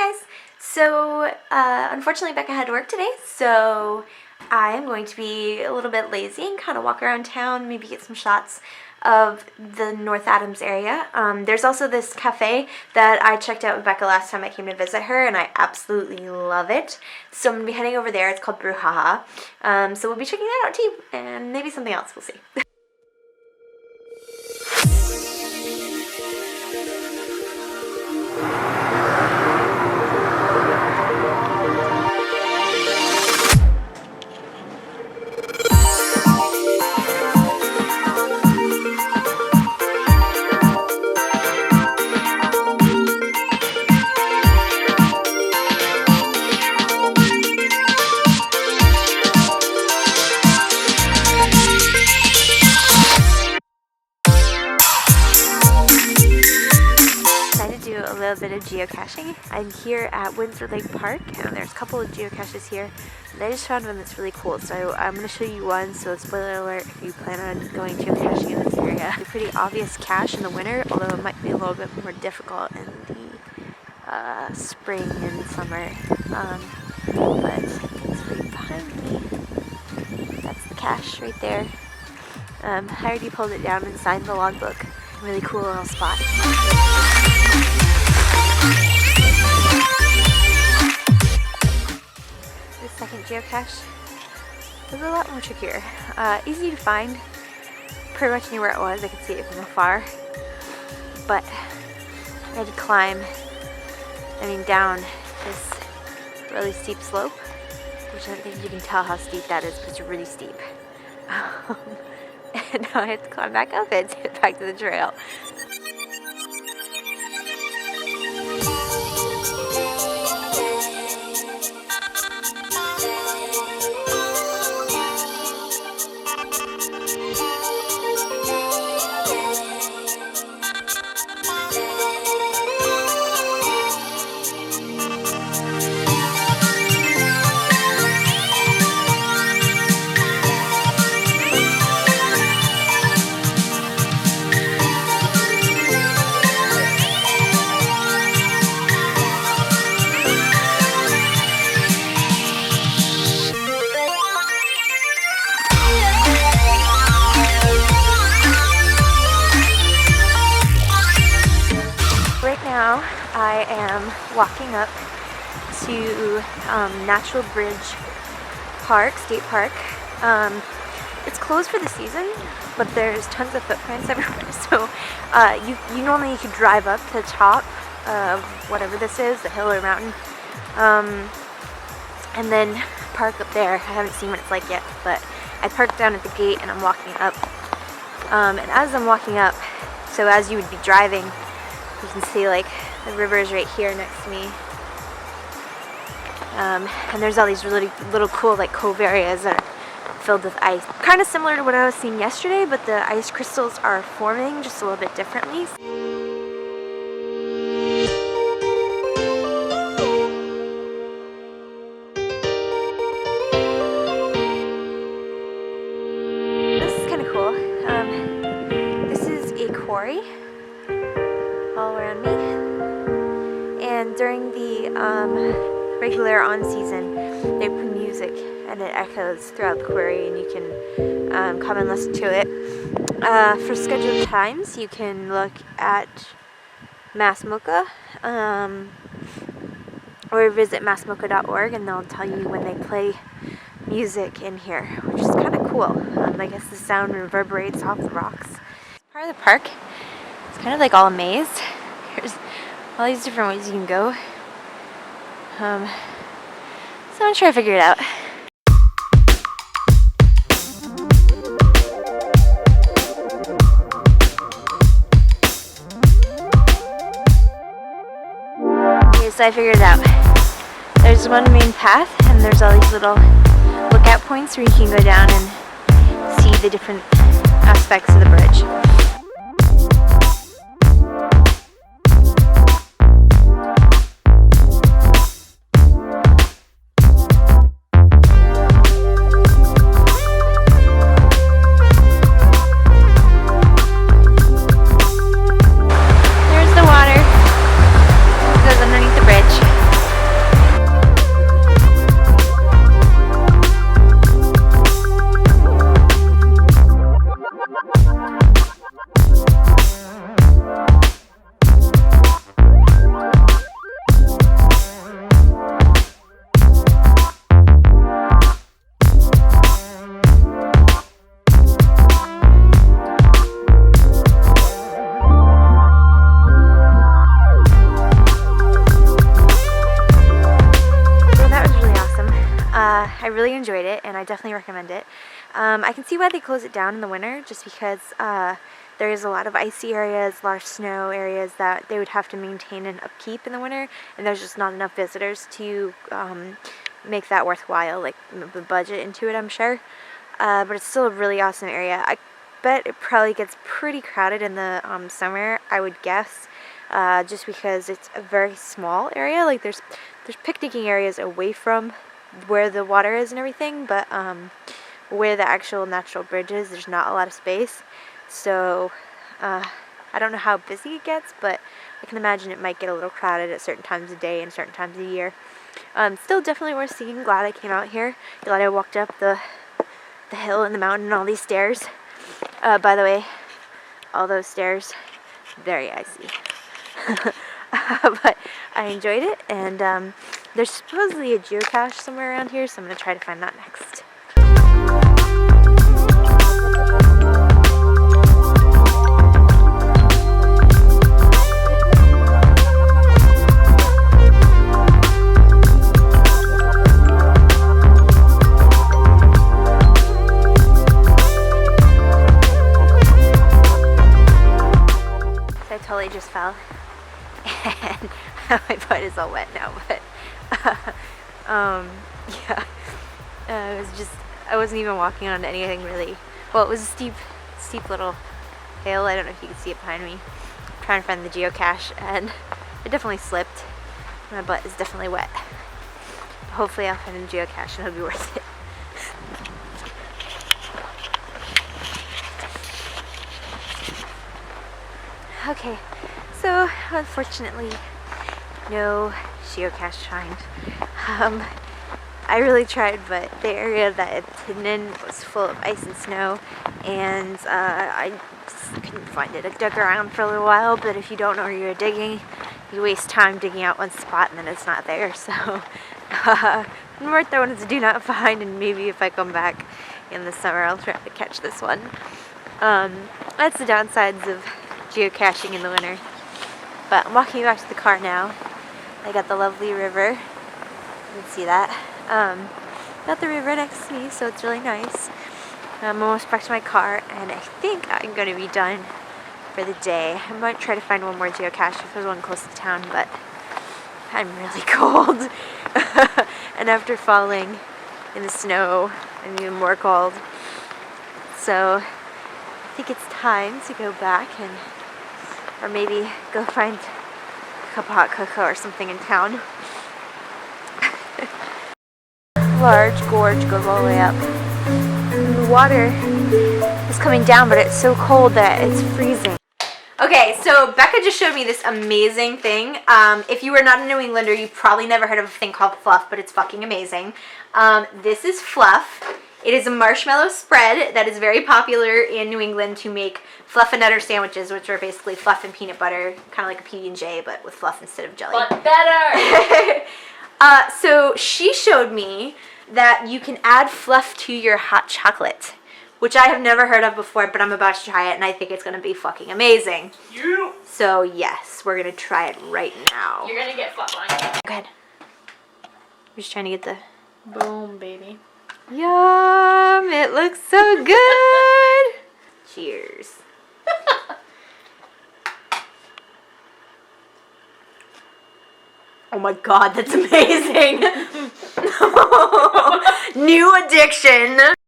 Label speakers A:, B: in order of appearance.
A: Hi guys! So, unfortunately Becca had to work today, so I am going to be a little bit lazy and kind of walk around town, maybe get some shots of the North Adams area. There's also this cafe that I checked out with Becca last time I came to visit her, and I absolutely love it. So I'm going to be heading over there. It's called Brewhaha. So we'll be checking that out too, and maybe something else, we'll see. A little bit of geocaching. I'm here at Windsor Lake Park, and there's a couple of geocaches here, and I just found one that's really cool, so I'm going to show you one. So spoiler alert if you plan on going geocaching in this area. It's a pretty obvious cache in the winter, although it might be a little bit more difficult in the spring and summer, but it's right behind me. That's the cache right there. I already pulled it down and signed the logbook. Really cool little spot. The second geocache was a lot more trickier. Easy to find. Pretty much knew where it was. I could see it from afar. But I had to climb, down this really steep slope, which I don't think you can tell how steep that is, but it's really steep. And now I have to climb back up it to get back to the trail. Now I am walking up to Natural Bridge Park, State Park. It's closed for the season, but there's tons of footprints everywhere. So you normally could drive up to the top of whatever this is, the hill or mountain, and then park up there. I haven't seen what it's like yet, but I parked down at the gate and I'm walking up. And as I'm walking up, so as you would be driving, you can see like the river is right here next to me, and there's all these really little cool like cove areas that are filled with ice. Kind of similar to what I was seeing yesterday, but the ice crystals are forming just a little bit differently. This is kind of cool. This is a quarry all around me, and during the regular on season they play music and it echoes throughout the quarry, and you can come and listen to it. For scheduled times you can look at Massmocha or visit massmocha.org, and they'll tell you when they play music in here, which is kind of cool. I guess the sound reverberates off the rocks. Part of the park, it's kind of like all a maze. There's all these different ways you can go. So I'm trying to figure it out. Okay, so I figured it out. There's one main path, and there's all these little lookout points where you can go down and see the different aspects of the bridge. There's the water. It goes underneath the bridge. I really enjoyed it, and I definitely recommend it. I can see why they close it down in the winter, just because there is a lot of icy areas, a lot of snow areas that they would have to maintain and upkeep in the winter, and there's just not enough visitors to make that worthwhile, like the budget into it, I'm sure. But it's still a really awesome area. I bet it probably gets pretty crowded in the summer, I would guess, just because it's a very small area. Like there's picnicking areas away from where the water is and everything, but where the actual natural bridge is, there's not a lot of space. So I don't know how busy it gets, but I can imagine it might get a little crowded at certain times of day and certain times of year. Still definitely worth seeing. Glad I came out here. Glad I walked up the hill and the mountain and all these stairs. By the way, all those stairs, very icy. But I enjoyed it, and there's supposedly a geocache somewhere around here, so I'm going to try to find that next. So I totally just fell. And my butt is all wet now, but yeah, it was just, I wasn't even walking on anything really. Well, it was a steep little hill. I don't know if you can see it behind me. I'm trying to find the geocache, and I definitely slipped. My butt is definitely wet. Hopefully I'll find a geocache and it'll be worth it. Okay, so unfortunately, no geocache find. I really tried, but the area that it's hidden in was full of ice and snow, and I just couldn't find it. I dug around for a little while, but if you don't know where you're digging, you waste time digging out one spot and then it's not there. So mark that one as a do not find, and maybe if I come back in the summer, I'll try to catch this one. That's the downsides of geocaching in the winter. But I'm walking back to the car now. I got the lovely river. You can see that. Got the river next to me, so it's really nice. I'm almost back to my car, and I think I'm going to be done for the day. I might try to find one more geocache if there's one close to town, but I'm really cold. And after falling in the snow, I'm even more cold. So I think it's time to go back or maybe go find a cup of hot cocoa or something in town. Large gorge goes all the way up. And the water is coming down, but it's so cold that it's freezing. Okay, so Becca just showed me this amazing thing. If you are not a New Englander, you probably never heard of a thing called fluff, but it's fucking amazing. This is fluff. It is a marshmallow spread that is very popular in New England to make fluffernutter sandwiches, which are basically fluff and peanut butter, kind of like a PB&J, but with fluff instead of jelly.
B: But better!
A: So she showed me that you can add fluff to your hot chocolate, which I have never heard of before, but I'm about to try it, and I think it's going to be fucking amazing.
B: Yeah.
A: So yes, we're going to try it right now.
B: You're going to get fluff on you.
A: Go ahead. We're just trying to get the...
B: Boom, baby.
A: Yum! It looks so good! Cheers. Oh my god, that's amazing! New addiction!